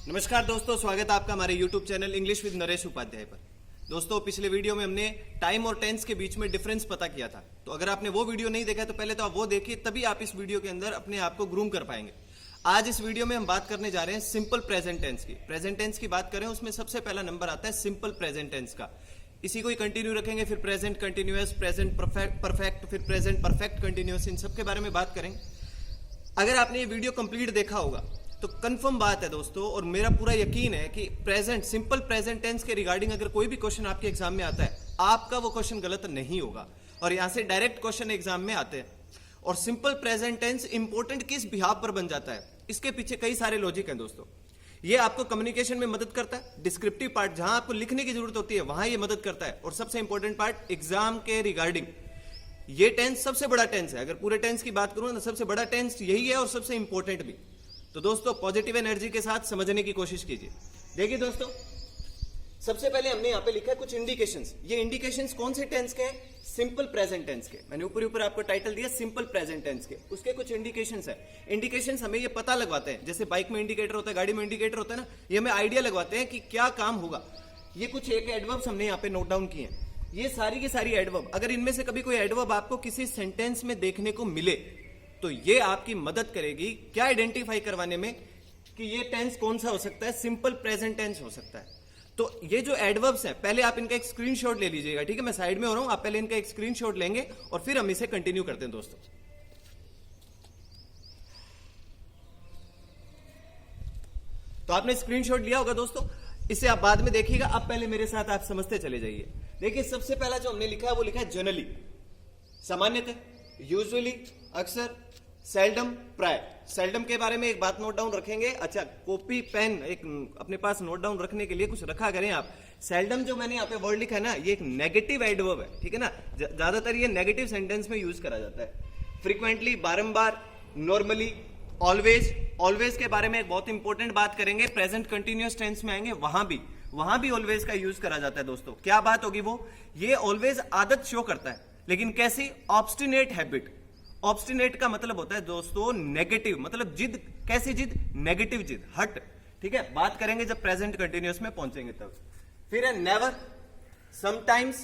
नमस्कार दोस्तों, स्वागत है आपका हमारे YouTube channel English with Naresh Upadhyay पर। दोस्तों, पिछले वीडियो में हमने टाइम और टेंस के बीच में डिफरेंस पता किया था। तो अगर आपने वो वीडियो नहीं देखा तो पहले तो आप वो देखिए, तभी आप इस वीडियो के अंदर अपने आप को ग्रूम कर पाएंगे। आज इस वीडियो में हम बात करने जा रहे हैं सिंपल प्रेजेंट टेंस की। प्रेजेंट टेंस की बात करें, उसमें सबसे पहला नंबर आता है सिंपल प्रेजेंट टेंस का। इसी को ही कंटिन्यू रखेंगे, फिर प्रेजेंट कंटिन्यूअस, प्रेजेंट परफेक्ट, फिर प्रेजेंट परफेक्ट कंटिन्यूअस, इन सब के बारे में बात करेंगे। अगर आपने ये वीडियो कंप्लीट देखा होगा तो कंफर्म बात है दोस्तों, और मेरा पूरा यकीन है कि प्रेजेंट सिंपल प्रेजेंट टेंस के रिगार्डिंग अगर कोई भी क्वेश्चन आपके एग्जाम में आता है, आपका वो क्वेश्चन गलत नहीं होगा। और यहां से डायरेक्ट क्वेश्चन एग्जाम में आते हैं। और सिंपल प्रेजेंट टेंस इंपॉर्टेंट किस बिहाव पर बन जाता है, इसके पीछे कई सारे लॉजिक हैं दोस्तों। ये आपको कम्युनिकेशन में मदद करता है। डिस्क्रिप्टिव पार्ट, जहां आपको लिखने की जरूरत होती है, वहां ये मदद करता है। और सबसे इंपॉर्टेंट पार्ट, एग्जाम के रिगार्डिंग ये टेंस सबसे बड़ा टेंस है। अगर पूरे टेंस की बात करूं ना, सबसे बड़ा टेंस यही है और सबसे इंपॉर्टेंट भी। तो दोस्तों, पॉजिटिव एनर्जी के साथ समझने की कोशिश कीजिए। देखिए दोस्तों, सबसे पहले हमने यहां पे लिखा है कुछ इंडिकेशंस। ये इंडिकेशंस कौन से टेंस के हैं? सिंपल प्रेजेंट टेंस के। मैंने ऊपर आपको टाइटल दिया सिंपल प्रेजेंट टेंस के। उसके कुछ इंडिकेशंस है। इंडिकेशंस हमें ये पता लगवाते हैं, जैसे बाइक में इंडिकेटर होता है, गाड़ी में इंडिकेटर होता है ना, ये हमें आइडिया लगवाते हैं कि क्या काम होगा। ये कुछ एक एडवर्ब्स हमने यहाँ पे नोट डाउन किए हैं। ये सारी की सारी एडवर्ब, अगर इनमें से कभी कोई एडवर्ब आपको किसी सेंटेंस में देखने को मिले तो ये आपकी मदद करेगी क्या आइडेंटिफाई करवाने में कि ये टेंस कौन सा हो सकता है, सिंपल प्रेजेंट टेंस हो सकता है। तो ये जो एडवर्ब्स हैं, पहले आप इनका एक स्क्रीनशॉट ले लीजिएगा, ठीक है? मैं साइड में हो रहा हूं, आप पहले इनका एक स्क्रीनशॉट लेंगे और फिर हम इसे कंटिन्यू करते हैं दोस्तों। तो आपने स्क्रीनशॉट लिया होगा दोस्तों, इसे आप बाद में देखिएगा। अब पहले मेरे साथ आप समझते चले जाइए। देखिए, सबसे पहला जो हमने लिखा है वो लिखा है जनरली, सामान्यतः, यूजुअली, अक्सर, सेल्डम, प्राय। सेल्डम के बारे में एक बात नोट डाउन रखेंगे। अच्छा, कॉपी पेन एक अपने पास नोट डाउन रखने के लिए कुछ रखा करें आप। सेल्डम जो मैंने यहाँ पे वर्ड लिखा है ना, ये एक नेगेटिव एडवर्ब है, ठीक है ना? ज्यादातर ये नेगेटिव सेंटेंस में यूज करा जाता है। फ्रीक्वेंटली, बारंबार, नॉर्मली, ऑलवेज। ऑलवेज के बारे में एक बहुत इंपॉर्टेंट बात करेंगे, प्रेजेंट कंटिन्यूअस टेंस में आएंगे, वहां भी ऑलवेज का यूज करा जाता है दोस्तों। क्या बात होगी वो? ये ऑलवेज आदत शो करता है, लेकिन कैसी? Obstinate habit. ऑब्स्टिनेट का मतलब होता है दोस्तों नेगेटिव, मतलब जिद। कैसी जिद? नेगेटिव जिद, हट, ठीक है? बात करेंगे जब प्रेजेंट कंटिन्यूअस में पहुंचेंगे तब। फिर है never, sometimes,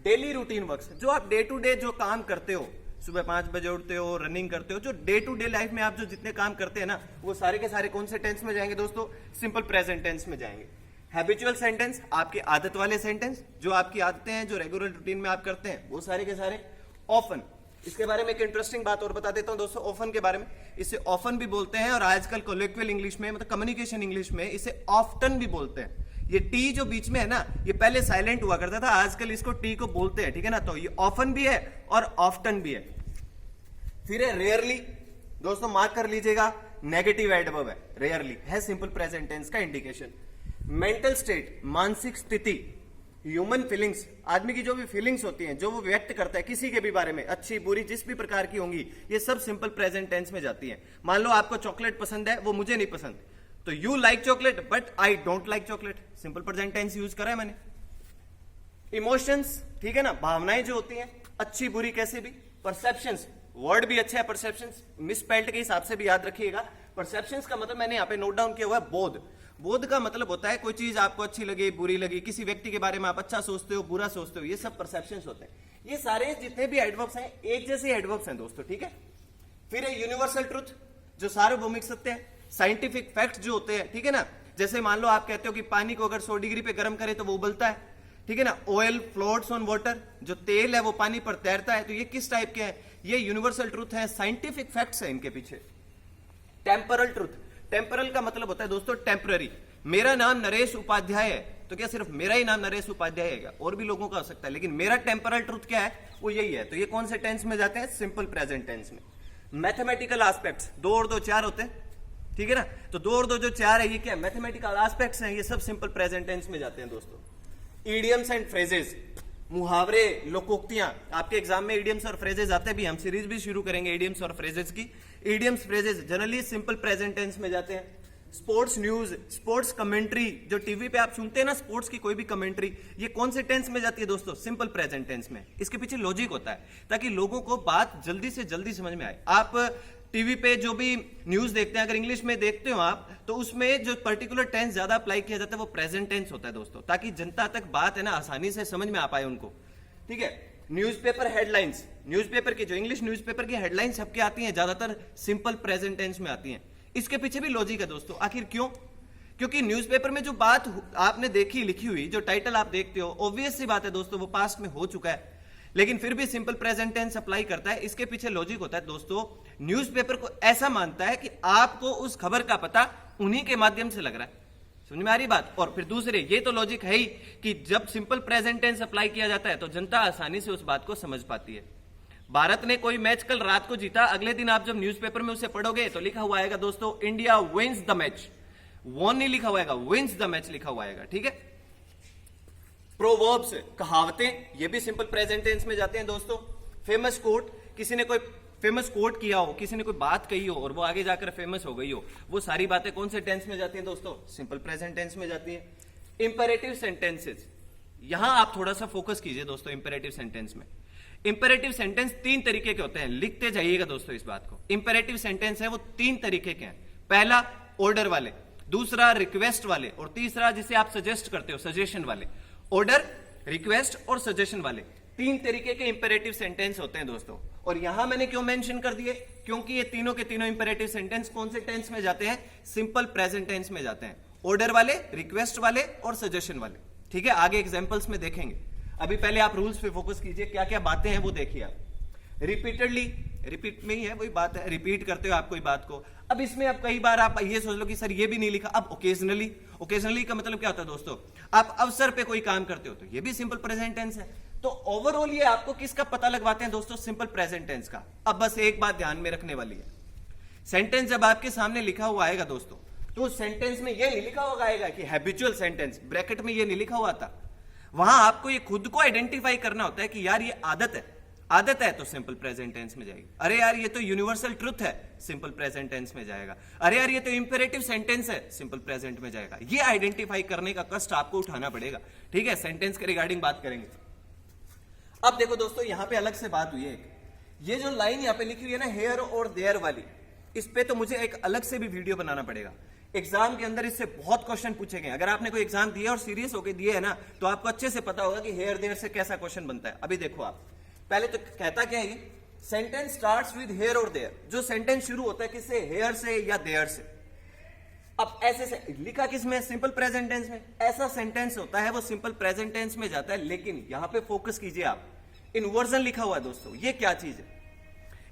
daily routine works. जो आप डे टू डे जो काम करते हो, सुबह 5 बजे उठते हो, रनिंग करते हो, जो डे टू डे लाइफ में आप जो जितने काम करते हैं ना, वो सारे के सारे कौन से टेंस में जाएंगे दोस्तों? सिंपल प्रेजेंट टेंस में जाएंगे। हैबिचुअल सेंटेंस, आपकी आदत वाले सेंटेंस, जो आपकी आदतें हैं, जो रेगुलर रूटीन में आप करते हैं, वो सारे के सारे। ऑफन, इसके बारे में एक इंटरेस्टिंग बात और बता देता हूं दोस्तों ऑफन के बारे में। इसे ऑफन भी बोलते हैं, और आजकल कोलोक्वियल इंग्लिश में, मतलब कम्युनिकेशन इंग्लिश में, इसे ऑफ्टन भी बोलते हैं। ये टी जो बीच में है ना, ये पहले साइलेंट हुआ करता था, आजकल इसको टी को बोलते हैं, ठीक है ना? तो ये ऑफन भी है और ऑफ्टन भी है। फिर है रेयरली, दोस्तों मार्क कर लीजिएगा, नेगेटिव एडवर्ब है, रेयरली है सिंपल प्रेजेंट टेंस का इंडिकेशन। मेंटल स्टेट, मानसिक स्थिति। ह्यूमन फीलिंग्स, आदमी की जो भी फीलिंग्स होती हैं, जो वो व्यक्त करता है किसी के भी बारे में, अच्छी बुरी जिस भी प्रकार की होंगी, ये सब सिंपल प्रेजेंट टेंस में जाती हैं। मान लो आपको चॉकलेट पसंद है, वो मुझे नहीं पसंद, तो you like chocolate but I don't like chocolate, simple present tense use करा है मैंने। इमोशंस, ठीक है ना, भावनाएं जो होती हैं, अच्छी बुरी कैसे भी। परसेप्शंस, वर्ड भी अच्छा है परसेप्शंस, मिसस्पेल्ड के हिसाब से भी याद रखिएगा। परसेप्शंस का मतलब मैंने यहाँ पे नोट डाउन किया हुआ है बोध। बोध का मतलब होता है कोई चीज आपको अच्छी लगे, बुरी लगी, किसी व्यक्ति के बारे में आप अच्छा सोचते हो, बुरा सोचते हो, ये सब परसेप्शंस होते हैं। ये सारे जितने भी एडवर्ब्स हैं, एक जैसे एडवर्ब्स हैं दोस्तों, ठीक है? फिर है यूनिवर्सल ट्रुथ, जो सार्वभौमिक सत्य है। साइंटिफिक फैक्ट जो होते हैं, ठीक है ना? जैसे मान लो आप कहते हो कि पानी को अगर 100 डिग्री पे गर्म करें तो वो उबलता है, ठीक है ना? ऑयल फ्लोट्स ऑन वाटर, जो तेल है वो पानी पर तैरता है। तो ये किस टाइप के हैं? ये यूनिवर्सल ट्रुथ है, साइंटिफिक फैक्ट्स है इनके पीछे। टेम्परल ट्रुथ, टेम्परल का मतलब होता है दोस्तों टेम्पररी। मेरा नाम नरेश उपाध्याय है, तो क्या सिर्फ मेरा ही नाम नरेश उपाध्याय है? और भी लोगों का हो सकता है, लेकिन मेरा टेम्परल ट्रुथ क्या है? वो यही है। तो ये कौन से टेंस में जाते हैं? सिंपल प्रेजेंट टेंस में। मैथमेटिकल एस्पेक्ट्स, 2 और 2 4 होते हैं, ठीक है ना? तो 2 और 2 जो 4 है, ये क्या? मैथमेटिकल एस्पेक्ट्स हैं, ये सब सिंपल प्रेजेंट टेंस में जाते हैं दोस्तों। इडियम्स एंड फ्रेजेस, मुहावरे, लोकोक्तियां, आपके एग्जाम में इडियम्स और फ्रेजेस आते भी, हम सीरीज भी शुरू करेंगे इडियम्स और फ्रेजेस की। Idioms phrases generally simple present tense में जाते हैं। स्पोर्ट्स न्यूज, स्पोर्ट्स कमेंट्री, जो टीवी पे आप सुनते हैं ना स्पोर्ट्स की कोई भी कमेंट्री, ये कौन से टेंस में जाती है दोस्तों? सिंपल प्रेजेंट टेंस में। इसके पीछे लॉजिक होता है ताकि लोगों को बात जल्दी से जल्दी समझ में आए। आप टीवी पे जो भी न्यूज देखते हैं, अगर इंग्लिश में देखते हो आप, तो उसमें जो पर्टिकुलर टेंस ज्यादा अप्लाई किया जाता है वो प्रेजेंट टेंस होता है दोस्तों, ताकि जनता तक बात है ना आसानी से समझ में आ पाए उनको। ठीक है, न्यूज़पेपर हेडलाइंस, न्यूज़पेपर की जो इंग्लिश न्यूज़पेपर की हेडलाइंस सबके आती हैं ज्यादातर सिंपल प्रेजेंट टेंस में आती हैं। इसके पीछे भी लॉजिक है दोस्तों, आखिर क्यों? क्योंकि न्यूज़पेपर में जो बात आपने देखी लिखी हुई, जो टाइटल आप देखते हो, ऑब्वियस सी बात है दोस्तों वो पास्ट में हो चुका है, लेकिन फिर भी सिंपल प्रेजेंट टेंस अप्लाई करता है। इसके पीछे लॉजिक होता है दोस्तों, न्यूज़पेपर को ऐसा मानता है कि आपको उस खबर का पता उन्हीं के माध्यम से लग रहा है। समझ में आ रही बात? और फिर दूसरे, ये तो लॉजिक है ही कि जब सिंपल प्रेजेंट टेंस अप्लाई किया जाता है तो जनता आसानी से उस बात को समझ पाती है। भारत ने कोई मैच कल रात को जीता, अगले दिन आप जब न्यूज़पेपर में उसे पढ़ोगे तो लिखा हुआ आएगा दोस्तों, India wins the match. Won नहीं लिखा हुआ आएगा, विंस द मैच लिखा हुआ आएगा। ठीक है, प्रोवर्ब्स, कहावतें, ये भी सिंपल प्रेजेंट टेंस में जाते हैं दोस्तों। फेमस कोट, किसी ने कोई फेमस कोट किया हो, किसी ने कोई बात कही हो और वो आगे जाकर फेमस हो गई हो, वो सारी बातें कौन से टेंस में जाती हैं दोस्तों? सिंपल प्रेजेंट टेंस में जाती हैं। इंपेरेटिव सेंटेंसेस, यहां आप थोड़ा सा फोकस कीजिए दोस्तों। इंपेरेटिव सेंटेंस में, इंपेरेटिव सेंटेंस 3 तरीके के होते हैं, लिखते जाइएगा दोस्तों इस बात को। इंपेरेटिव सेंटेंस है वो 3 तरीके के हैं। पहला ऑर्डर वाले, दूसरा रिक्वेस्ट वाले, और तीसरा जिसे आप सजेस्ट करते हो सजेशन वाले। ऑर्डर, रिक्वेस्ट और सजेशन वाले 3 तरीके के इंपेरेटिव सेंटेंस होते हैं दोस्तों। और यहां मैंने क्यों मेंशन कर दिए? क्योंकि ये तीनों के तीनों इंपेरेटिव सेंटेंस कौन से टेंस में जाते हैं? सिंपल प्रेजेंट टेंस में जाते हैं। ऑर्डर वाले, रिक्वेस्ट वाले और सजेशन वाले। ठीक है, आगे एग्जांपल्स में देखेंगे। अभी पहले आप रूल्स पे फोकस कीजिए, क्या क्या बातें हैं वो देखिए आप। रिपीटेडली, रिपीट में ही है वही बात है, रिपीट करते हो आप कोई बात को। अब इसमें अब कई बार आप ये सोच लो कि सर ये भी नहीं लिखा। अब ओकेजनली, ओकेजनली का मतलब क्या होता है दोस्तों? आप अवसर पे कोई काम करते हो तो ये भी सिंपल प्रेजेंट टेंस है। तो ओवरऑल ये आपको किसका पता लगवाते हैं दोस्तों? सिंपल प्रेजेंट टेंस का। अब बस एक बात ध्यान में रखने वाली है, सेंटेंस जब आपके सामने लिखा हुआ आएगा दोस्तों, तो उस सेंटेंस में ये नहीं लिखा हुआ आएगा कि हैबिचुअल सेंटेंस, ब्रैकेट में ये नहीं लिखा हुआ था। वहां आपको ये खुद को आइडेंटिफाई करना होता है कि यार ये आदत है, आदत है तो सिंपल प्रेजेंट टेंस में जाएगी। अरे यार ये तो यूनिवर्सल ट्रुथ है, सिंपल प्रेजेंट टेंस में जाएगा। अरे यार ये तो इंपेरेटिव सेंटेंस है, सिंपल प्रेजेंट में जाएगा। ये आइडेंटिफाई करने का कष्ट आपको उठाना पड़ेगा। ठीक है, सेंटेंस के रिगार्डिंग बात करेंगे। अब देखो दोस्तों, यहां पे अलग से बात हुई है। ये जो लाइन यहां पे लिखी हुई है ना, हेयर और देयर वाली, इस पे तो मुझे एक अलग से भी वीडियो बनाना पड़ेगा। एग्जाम के अंदर इससे बहुत क्वेश्चन पूछे गए। अगर आपने कोई एग्जाम दिया और सीरियस होकर दिए है ना, तो आपको अच्छे से पता होगा कि हेयर देयर से कैसा क्वेश्चन बनता है। अभी देखो आप, पहले तो कहता क्या है, सेंटेंस स्टार्ट्स विद हेयर और देयर। जो सेंटेंस शुरू होता है किससे? हेयर से या देयर से। अब ऐसे से लिखा किसमें? सिंपल प्रेजेंट टेंस में। ऐसा सेंटेंस होता है वो सिंपल प्रेजेंट टेंस में जाता है। लेकिन यहां पे फोकस कीजिए आप, इन्वर्जन लिखा हुआ है दोस्तों। ये क्या चीज है?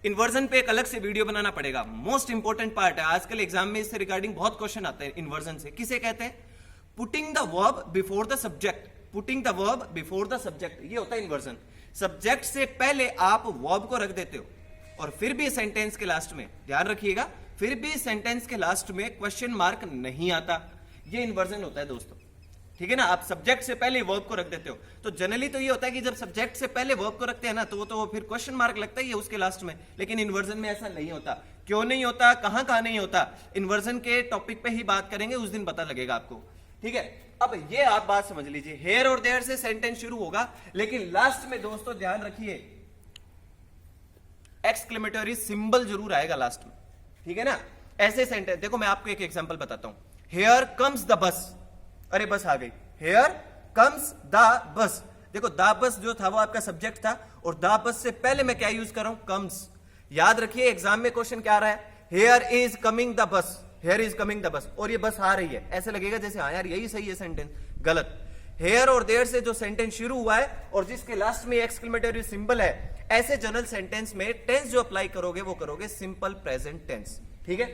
इन्वर्जन पे एक अलग से वीडियो बनाना पड़ेगा। मोस्ट इंपोर्टेंट पार्ट है, आजकल एग्जाम में इससे रिगार्डिंग बहुत क्वेश्चन आते हैं इन्वर्जन से। किसे कहते हैं? Putting the verb before the subject. Putting the verb before the subject, ये होता है इन्वर्जन। सब्जेक्ट से पहले आप वर्ब को रख देते हो और फिर भी सेंटेंस के लास्ट में, ध्यान रखिएगा, फिर भी सेंटेंस के लास्ट में क्वेश्चन मार्क नहीं आता। ये इन्वर्जन होता है दोस्तों। ठीक है ना, आप सब्जेक्ट से पहले वर्ब को रख देते हो। तो जनरली तो ये होता है कि जब सब्जेक्ट से पहले वर्ब को रखते हैं ना, तो वो तो फिर क्वेश्चन मार्क लगता ही है उसके लास्ट में। लेकिन इन्वर्जन में ऐसा नहीं होता। क्यों नहीं होता, कहां कहां नहीं होता, इन्वर्जन के टॉपिक पे ही बात करेंगे, उस दिन पता लगेगा आपको। ठीक है, अब ये आप बात समझ लीजिए, हेयर और देयर से सेंटेंस शुरू होगा, लेकिन लास्ट में दोस्तों ध्यान रखिए एक्सक्लेमेटरी सिंबल जरूर आएगा लास्ट में। ठीक है ना, ऐसे सेंटेंस देखो, मैं आपको एक एग्जांपल बताता हूं। हेयर कम्स द बस, अरे बस आ गई। हेयर कम्स द बस, देखो द बस जो था वो आपका सब्जेक्ट था, और द बस से पहले मैं क्या यूज कर रहा हूं? कम्स। याद रखिए एग्जाम में क्वेश्चन क्या आ रहा है? Here is coming the bus, here is coming the bus, और ये बस आ रही है। ऐसे लगेगा जैसे हाँ यार यही सही है सेंटेंस, गलत। हेयर और देयर से जो सेंटेंस शुरू हुआ है और जिसके लास्ट में एक्सक्लेमेटरी सिंबल है, ऐसे जनरल सेंटेंस में टेंस जो अप्लाई करोगे वो करोगे सिंपल प्रेजेंट टेंस। ठीक है,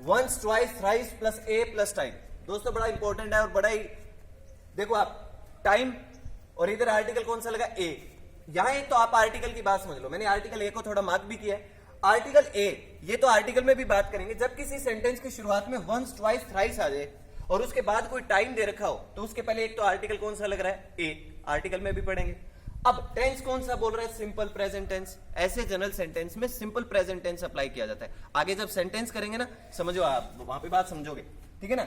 वंस, ट्वाइस, थ्राइस प्लस ए प्लस टाइम दोस्तों बड़ा इंपॉर्टेंट है। और बड़ा ही देखो आप, टाइम और इधर आर्टिकल कौन सा लगा? ए। यहां एक तो आप आर्टिकल की बात समझ लो, मैंने आर्टिकल ए को थोड़ा मार्क भी किया है। आर्टिकल ए, ये तो आर्टिकल में भी बात करेंगे। जब किसी सेंटेंस की शुरुआत में वंस, ट्वाइस, थ्राइस आ जाए और उसके बाद कोई टाइम दे रखा हो, तो उसके पहले एक तो आर्टिकल कौन सा लग रहा है? ए। आर्टिकल में भी पढ़ेंगे। अब टेंस कौन सा बोल रहा है? Simple present tense. ऐसे जनरल सेंटेंस में सिंपल प्रेजेंट टेंस अप्लाई किया जाता है। आगे जब सेंटेंस करेंगे ना, समझो आप वहां पे बात समझोगे। ठीक है ना,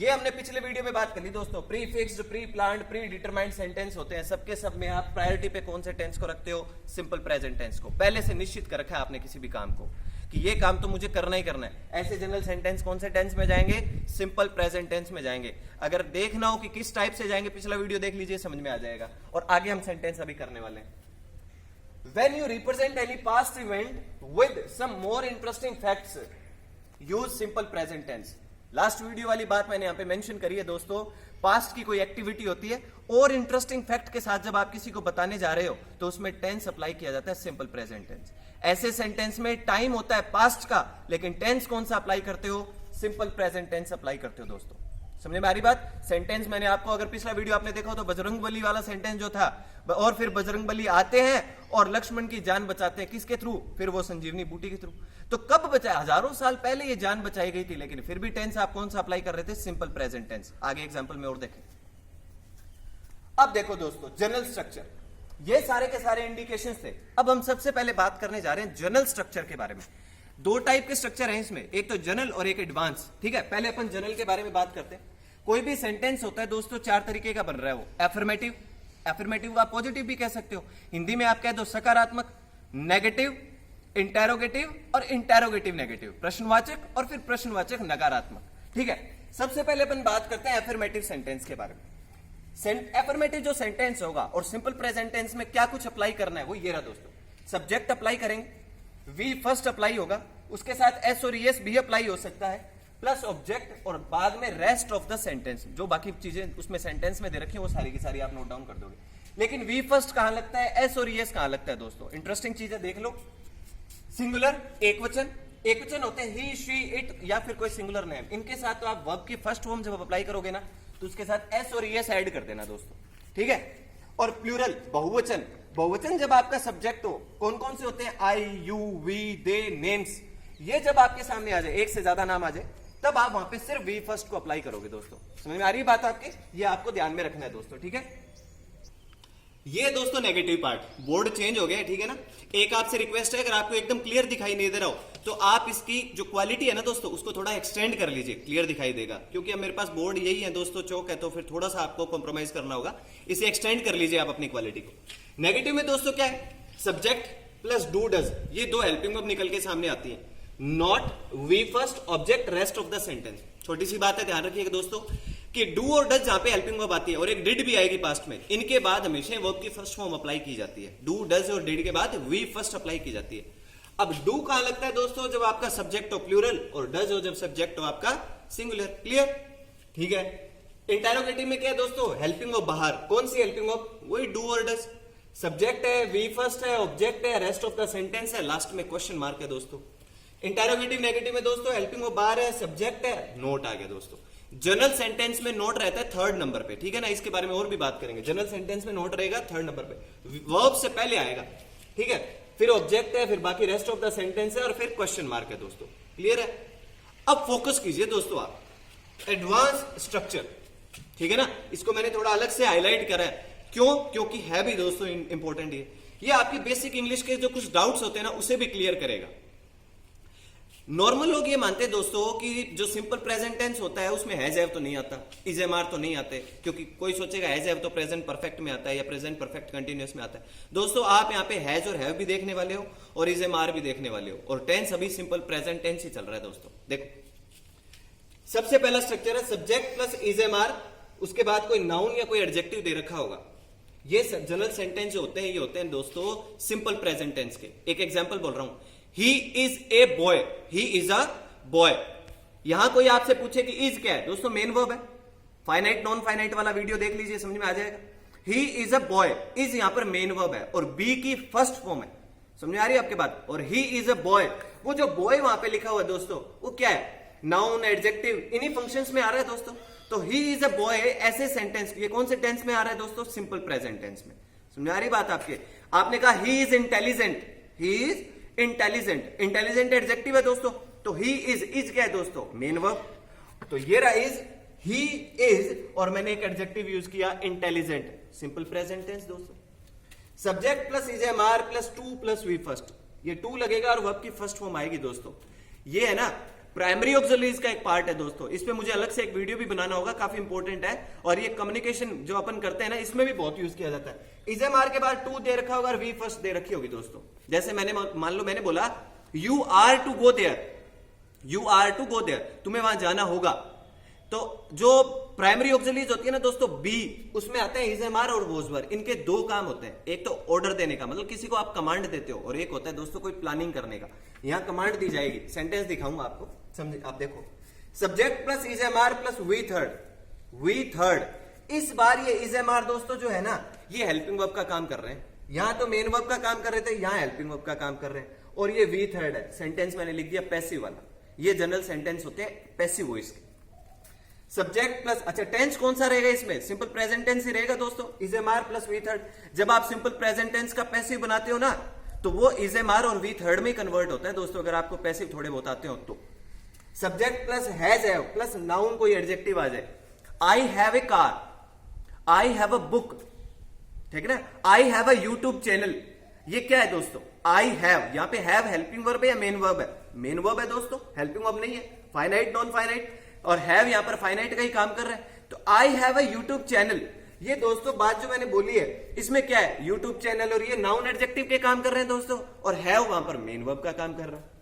ये हमने पिछले वीडियो में बात कर ली दोस्तों। Pre fixed, pre planned, pre determined sentence होते हैं, सबके सब में आप प्रायोरिटी पे कौन से टेंस को रखते हो? सिंपल प्रेजेंट टेंस को। पहले से निश्चित कर रखा है आपने किसी भी काम को कि ये काम तो मुझे करना ही करना है। ऐसे जनरल सेंटेंस कौन से टेंस में जाएंगे? सिंपल प्रेजेंट टेंस में जाएंगे। अगर देखना हो कि किस टाइप से जाएंगे, पिछला वीडियो देख लीजिए, समझ में आ जाएगा। और आगे हम सेंटेंस अभी करने वाले हैं। When you represent any past event with some more interesting facts, use simple present tense. Last video वाली बात मैंने यहां पे मेंशन करी है दोस्तों। पास्ट की कोई एक्टिविटी होती है और इंटरेस्टिंग फैक्ट के साथ जब आप किसी को बताने जा रहे हो तो उसमें टेंस अप्लाई किया जाता है, सिंपल प्रेजेंट टेंस। ऐसे सेंटेंस में टाइम होता है पास्ट का, लेकिन टेंस कौन सा अप्लाई करते हो? सिंपल प्रेजेंट टेंस अप्लाई करते हो दोस्तों। समझ में आ रही बात? सेंटेंस मैंने आपको, अगर पिछला वीडियो आपने देखा हो तो बजरंगबली वाला सेंटेंस जो था, और फिर बजरंगबली आते हैं और लक्ष्मण की जान बचाते हैं, किसके थ्रू? फिर वो संजीवनी बूटी के थ्रू। तो कब बचाया? हजारों साल पहले ये जान बचाई गई थी, लेकिन फिर भी टेंस आप कौन सा अप्लाई कर रहे थे? Simple present tense. आगे एग्जांपल में और देखें। अब देखो दोस्तों, जनरल स्ट्रक्चर, ये सारे के सारे इंडिकेशंस थे। अब हम सबसे पहले बात करने जा रहे हैं जनरल स्ट्रक्चर के बारे में। दो टाइप के स्ट्रक्चर हैं इसमें, एक तो जनरल और एक एडवांस। ठीक है, पहले अपन जनरल के बारे में बात करते हैं। कोई भी सेंटेंस होता है दोस्तों, चार तरीके का बन रहा है वो। एफर्मेटिव, एफर्मेटिव आप पॉजिटिव भी कह सकते हो, हिंदी में आप कह दो सकारात्मक, नेगेटिव, इंटेरोगेटिव और इंटेरोगेटिव नेगेटिव, प्रश्नवाचक और फिर प्रश्नवाचक नकारात्मक। ठीक है, सबसे पहले अपन बात करते हैं एफर्मेटिव सेंटेंस के बारे में। एफर्मेटिव जो सेंटेंस होगा और सिंपल प्रेजेंट टेंस में क्या कुछ अप्लाई करना है वो ये रहा दोस्तों। सब्जेक्ट अप्लाई करेंगे, वी फर्स्ट अप्लाई होगा, उसके साथ एस और एस भी अप्लाई हो सकता है, प्लस ऑब्जेक्ट, और बाद में रेस्ट ऑफ द सेंटेंस। जो बाकी चीजें उसमें सेंटेंस में दे रखी है वो सारी की सारी आप नोट डाउन कर दोगे। लेकिन वी फर्स्ट कहां लगता है, एस और एस कहां लगता है दोस्तों? इंटरेस्टिंग चीज है, देख लो। सिंगुलर, एक वचन, एक वचन होते हैं ही, शी, इट या फिर कोई सिंगुलर नेम। इनके साथ तो आप वर्ब की फर्स्ट फॉर्म जब अप्लाई करोगे ना तो उसके साथ एस और एस ऐड कर देना दोस्तों। ठीक है, और प्लूरल, बहुवचन, बहुवचन जब आपका सब्जेक्ट हो, कौन कौन से होते हैं? आई, यू, वी, दे, नेम्स। ये जब आपके सामने आ जाए, एक से ज्यादा नाम आ जाए, तब आप वहां पे सिर्फ वी फर्स्ट को अप्लाई करोगे दोस्तों। समझ में आ रही है बात आपके? ये आपको ध्यान में रखना है दोस्तों। ठीक है, ये दोस्तों नेगेटिव पार्ट। बोर्ड चेंज हो गया है, ठीक है ना। एक आपसे रिक्वेस्ट है, अगर आपको एकदम क्लियर दिखाई नहीं दे रहा हो तो आप इसकी जो क्वालिटी है ना दोस्तों उसको थोड़ा एक्सटेंड कर लीजिए, क्लियर दिखाई देगा। क्योंकि अब मेरे पास बोर्ड यही है दोस्तों, चौक है, तो फिर थोड़ा सा आपको कॉम्प्रोमाइज करना होगा। इसे एक्सटेंड कर लीजिए आप अपनी क्वालिटी को। नेगेटिव में दोस्तों क्या है? सब्जेक्ट प्लस डू डज, ये दो हेल्पिंग वर्ब निकल के सामने आती है। Not, V first, object, rest of the sentence. छोटी सी बात है, ध्यान रखिएगा दोस्तों कि डू और डज जहां पे हेल्पिंग वर्ब आती है और एक डिड भी आएगी पास्ट में, इनके बाद हमेशा वर्ब की फर्स्ट फॉर्म अप्लाई की जाती है। डू, डज और डिड के बाद वी फर्स्ट अप्लाई की जाती है। अब डू कहां लगता है दोस्तों? जब आपका सब्जेक्ट हो प्लूरल, और डज हो जब सब्जेक्ट हो आपका सिंगुलर। क्लियर? ठीक है। इंटेरोगेटिव में क्या है दोस्तों? हेल्पिंग वर्ब बाहर। कौन सी हेल्पिंग वर्ब? वही डू और डज। सब्जेक्ट है, वी फर्स्ट है, ऑब्जेक्ट है, रेस्ट ऑफ द सेंटेंस है, लास्ट में क्वेश्चन मार्क है दोस्तों। इंटेरोगेटिव नेगेटिव में दोस्तों हेल्पिंग वर्ब बाहर है, सब्जेक्ट है, नोट आ गया दोस्तों। जनरल सेंटेंस में नोट रहता है थर्ड नंबर पे, ठीक है ना। इसके बारे में और भी बात करेंगे। जनरल सेंटेंस में नोट रहेगा थर्ड नंबर पे, वर्ब से पहले आएगा, ठीक है। फिर ऑब्जेक्ट है, फिर बाकी रेस्ट ऑफ द सेंटेंस है, और फिर क्वेश्चन मार्क है दोस्तों। क्लियर है? अब फोकस कीजिए दोस्तों आप एडवांस स्ट्रक्चर, ठीक है ना। इसको मैंने थोड़ा अलग से हाईलाइट करा है। क्यों? क्योंकि है भी दोस्तों इंपॉर्टेंट। ये आपकी बेसिक इंग्लिश के जो कुछ डाउट्स होते हैं ना उसे भी क्लियर करेगा। नॉर्मल लोग ये मानते हैं दोस्तों कि जो सिंपल प्रेजेंट टेंस होता है उसमें हैज हैव तो नहीं आता, इज एम आर तो नहीं आते, क्योंकि कोई सोचेगा हैज हैव तो प्रेजेंट परफेक्ट में आता है या प्रेजेंट परफेक्ट कंटिन्यूअस में आता है। दोस्तों आप यहाँ पे हैज और हैव भी देखने वाले हो और इज एम आर भी देखने वाले हो, और टेंस अभी सिंपल प्रेजेंट टेंस ही चल रहा है दोस्तों। देखो सबसे पहला स्ट्रक्चर है subject plus is am are, उसके बाद कोई नाउन या कोई एडजेक्टिव दे रखा होगा। ये जनरल सेंटेंस जो होते हैं ये होते हैं दोस्तों सिंपल प्रेजेंट टेंस के। एक एग्जांपल बोल रहा हूं, he is a boy, he is a boy. यहां कोई आपसे पूछे कि इज क्या है दोस्तों, मेन वर्ब है। फाइनाइट नॉन फाइनाइट वाला वीडियो देख लीजिए, समझ में आ जाएगा। He is a boy, is यहां पर मेन वर्ब है और बी की फर्स्ट फॉर्म है। समझ में आ रही है आपके बात? और ही इज अ बॉय, वो जो बॉय वहां पे लिखा हुआ है दोस्तों वो क्या है? नाउन, एडजेक्टिव, इन्हीं फंक्शंस में आ रहा है दोस्तों। तो ही इज अ बॉय ऐसे सेंटेंस, ये कौन से टेंस में आ रहा है दोस्तों? सिंपल प्रेजेंट टेंस में। समझ आ रही बात आपके? आपने कहा he is intelligent, he is intelligent, intelligent adjective है दोस्तों। तो ही इज क्या है दोस्तों? Main verb. तो ये रहा इज, ही इज, और मैंने एक एडजेक्टिव यूज किया इंटेलिजेंट, सिंपल प्रेजेंट टेंस दोस्तों। Subject plus is am are plus to plus V first, ये टू लगेगा और वर्ब की फर्स्ट फॉर्म आएगी दोस्तों। ये है ना प्राइमरी ऑक्सिलरीज का एक पार्ट है दोस्तों, इस पे मुझे अलग से एक वीडियो भी बनाना होगा, काफी इंपॉर्टेंट है। और ये कम्युनिकेशन जो अपन करते हैं ना, इसमें भी बहुत यूज किया जाता है। इजेएमआर के बाद टू दे रखा होगा और वी फर्स्ट दे रखी होगी दोस्तों। जैसे मैंने मान लो मैंने बोला you are to go there, you are to go there, तुम्हें वहां जाना होगा। तो जो प्राइमरी ऑक्सिलरीज होती है ना दोस्तों, बी, उसमें आते हैं इजेएमआर और वॉज वर। इनके दो काम होते हैं, एक तो ऑर्डर देने का, मतलब किसी को आप कमांड देते हो, और एक होता है दोस्तों कोई प्लानिंग करने का। यहां कमांड दी जाएगी, सेंटेंस दिखाऊंगा आपको, समझे? आप देखो, subject plus is am are plus V third, V third. इस बार ये इजेएमआर दोस्तों जो है ना, ये हेल्पिंग वर्ब का काम कर रहे हैं। यहां तो मेन वर्ब का काम कर रहे थे, यहां हेल्पिंग वर्ब का काम कर रहे हैं। और ये वी थर्ड है, सेंटेंस मैंने लिख दिया पैसिव वाला। ये जनरल सेंटेंस होते हैं पैसिव वॉइस के। सब्जेक्ट प्लस, अच्छा टेंस कौन सा रहेगा इसमें? सिंपल प्रेजेंट टेंस ही रहेगा दोस्तों, इजेएमआर प्लस वी थर्ड। जब आप सिंपल प्रेजेंट टेंस का पैसिव बनाते हो ना, तो वो इजेएमआर और वी थर्ड में कन्वर्ट होता है दोस्तों, अगर आपको पैसिव थोड़े बहुत आते हो तो। Subject plus has have plus noun कोई एडजेक्टिव आ जाए, I have a car, I have a book, ठीक है ना, I have a YouTube channel. ये क्या है दोस्तों? आई हैव, यहां पे हैव हेल्पिंग वर्ब है या मेन वर्ब है? मेन वर्ब है दोस्तों, हेल्पिंग वर्ब नहीं है। फाइनाइट नॉन फाइनाइट, और हैव यहां पर फाइनाइट का ही काम कर रहा है। तो I have a YouTube channel, ये दोस्तों बात जो मैंने बोली है, इसमें क्या है? यूट्यूब चैनल, और ये नाउन एडजेक्टिव के काम कर रहे हैं दोस्तों, और हैव वहां पर मेन वर्ब का काम कर रहा है।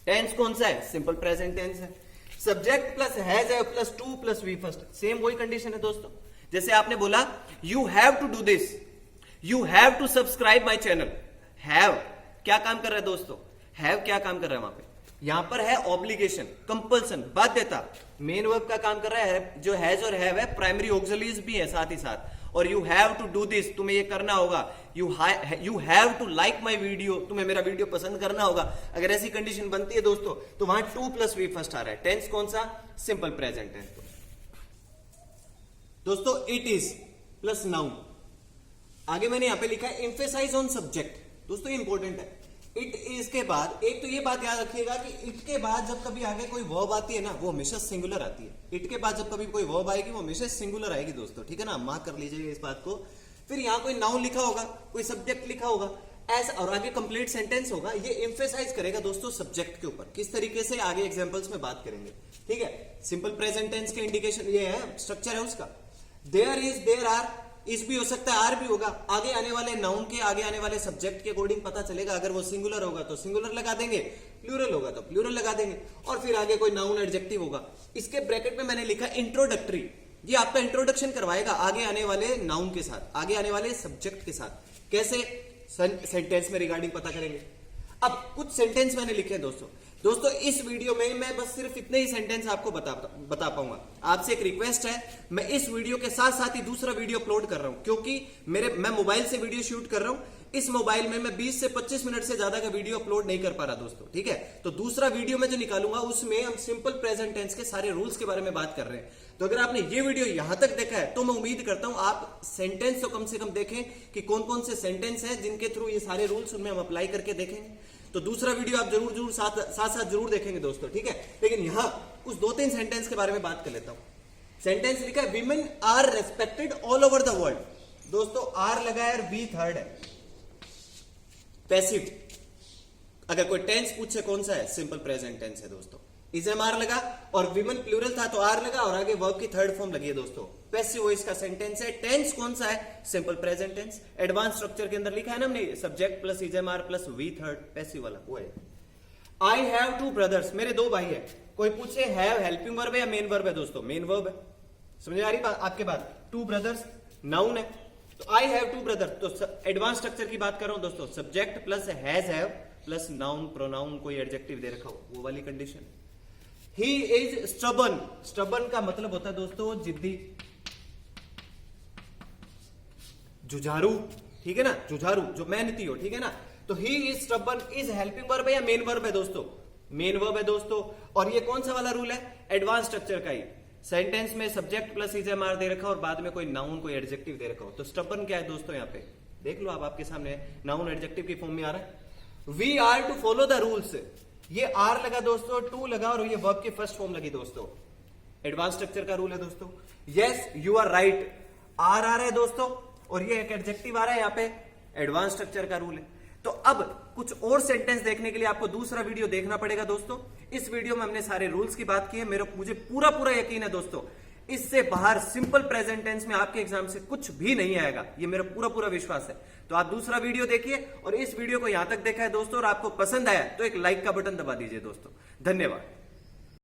टेंस कौन सा है? सिंपल प्रेजेंट टेंस है। Subject plus has have plus to plus V first, same वही कंडीशन है दोस्तों। जैसे आपने बोला you have to do this, you have to subscribe my channel. Have क्या काम कर रहा है दोस्तों? हैव क्या काम कर रहा है वहां पे? यहां पर है ऑब्लिगेशन, कंपल्सन, बाध्यता। मेन वर्ब का काम कर रहा है, जो हैज और हैव है, प्राइमरी ऑक्सिलरीज भी है साथ ही साथ। और you have to do this, तुम्हें ये करना होगा। You have to like my video, तुम्हें मेरा वीडियो पसंद करना होगा। अगर ऐसी कंडीशन बनती है दोस्तों, तो वहां टू प्लस वी फर्स्ट आ रहा है। टेंस कौन सा? सिंपल प्रेजेंट टेंस दोस्तों। It is plus noun. आगे मैंने यहां पे लिखा है एम्फेसाइज ऑन सब्जेक्ट, दोस्तों इंपॉर्टेंट है। इट इज के बाद एक तो ये बात याद रखिएगा कि इट के बाद जब कभी आगे कोई वर्ब आती है ना, वो हमेशा सिंगुलर आती है। इट के बाद जब कभी कोई वर्ब आएगी, वो हमेशा सिंगुलर आएगी दोस्तों, ठीक है ना, मार्क कर लीजिएगा इस बात को। फिर यहां कोई नाउन लिखा होगा, कोई सब्जेक्ट लिखा होगा, ऐसा, और आगे कंप्लीट सेंटेंस होगा। ये एम्फेसाइज करेगा दोस्तों सब्जेक्ट के ऊपर। किस तरीके से, आगे एग्जांपल्स में बात करेंगे, ठीक है। सिंपल प्रेजेंट टेंस के इंडिकेशन ये है, स्ट्रक्चर है उसका। देयर इज, देयर आर, इस भी हो सकता है, आर भी होगा। आगे आने वाले नाउन के, आगे आने वाले सब्जेक्ट के अकॉर्डिंग पता चलेगा। अगर वो सिंगुलर होगा तो सिंगुलर लगा देंगे, प्लूरल होगा तो प्लूरल लगा देंगे, और फिर आगे कोई नाउन एडजेक्टिव होगा। इसके ब्रैकेट में मैंने लिखा इंट्रोडक्टरी, ये आपका इंट्रोडक्शन करवाएगा आगे आने वाले नाउन के साथ, आगे आने वाले सब्जेक्ट के साथ। कैसे? सेंटेंस में रिगार्डिंग पता करेंगे। अब कुछ सेंटेंस मैंने लिखे हैं दोस्तों इस वीडियो में मैं बस सिर्फ इतने ही सेंटेंस आपको बता पाऊंगा। आपसे एक रिक्वेस्ट है, मैं इस वीडियो के साथ साथ ही दूसरा वीडियो अपलोड कर रहा हूं, क्योंकि मैं मोबाइल से वीडियो शूट कर रहा हूं। इस मोबाइल में मैं 20 से 25 मिनट से ज्यादा का वीडियो अपलोड नहीं कर पा रहा दोस्तों, ठीक है। तो दूसरा वीडियो में जो निकालूंगा, उसमें हम सिंपल प्रेजेंट टेंस के सारे रूल्स के बारे में बात कर रहे हैं। तो अगर आपने ये वीडियो यहां तक देखा है, तो मैं उम्मीद करता हूं आप सेंटेंस तो कम से कम देखें कि कौन कौन से सेंटेंस हैं जिनके थ्रू ये सारे रूल्स उनमें हम अप्लाई करके देखेंगे। तो दूसरा वीडियो आप जरूर साथ जरूर देखेंगे दोस्तों, ठीक है। लेकिन यहां कुछ 2-3 सेंटेंस के बारे में बात कर लेता हूं। सेंटेंस लिखा है women are respected all over the world. दोस्तों आर लगा है और बी थर्ड है, पैसिव। अगर कोई टेंस पूछे कौन सा है, सिंपल प्रेजेंट टेंस है दोस्तों। इजेएमआर लगा और विमेन प्लूरल था तो आर लगा, और आगे वर्ब की थर्ड फॉर्म लगी है दोस्तों। पैसिव वॉइस का सेंटेंस है। टेंस कौन सा है? Simple present tense. Advance structure के अंदर लिखा है ना हमने, subject plus is am are plus V third, passive वाला वो है। आई हैव 2 ब्रदर्स, मेरे 2 भाई है। कोई पूछे हैव हेल्पिंग वर्ब है या मेन वर्ब है दोस्तों? मेन वर्ब है। समझ आ रही बात आपके बात? 2 ब्रदर्स नाउन है, तो आई हैव 2 ब्रदर। तो एडवांस स्ट्रक्चर की बात कर रहा हूं दोस्तों, subject plus has have plus noun pronoun कोई एडजेक्टिव दे रखा हो, वो वाली condition. He is stubborn, stubborn का मतलब होता है दोस्तों जिद्दी, जुझारू, ठीक है ना, जुझारू जो मेहनती हो, ठीक है ना। तो he is stubborn is helping verb है या मेन वर्ब है दोस्तों? मेन वर्ब है दोस्तों। और ये कौन सा वाला रूल है? एडवांस स्ट्रक्चर का ही। सेंटेंस में सब्जेक्ट प्लस इजेएमआर दे रखा और बाद में कोई नाउन कोई एडजेक्टिव दे रखा हो। तो स्टबर्न क्या है दोस्तों? यहाँ पे देख लो आप, आपके सामने नाउन एडजेक्टिव की फॉर्म में आ रहा है। We are to follow the rules, ये आर लगा दोस्तों, टू लगा और ये वर्ब की फर्स्ट फॉर्म लगी दोस्तों। एडवांस स्ट्रक्चर का रूल है दोस्तों। Yes you are right, R आ रहा है दोस्तों, और ये एक एडजेक्टिव आ रहा है यहाँ पे, एडवांस स्ट्रक्चर का रूल है। तो अब कुछ और सेंटेंस देखने के लिए आपको दूसरा वीडियो देखना पड़ेगा दोस्तों। इस वीडियो में हमने सारे रूल्स की बात की है। मुझे पूरा पूरा यकीन है दोस्तों, इससे बाहर सिंपल प्रेजेंट टेंस में आपके एग्जाम से कुछ भी नहीं आएगा, ये मेरा पूरा पूरा विश्वास है। तो आप दूसरा वीडियो देखिए और इस वीडियो को यहां तक देखा है दोस्तों और आपको पसंद आया तो एक लाइक का बटन दबा दीजिए दोस्तों। धन्यवाद।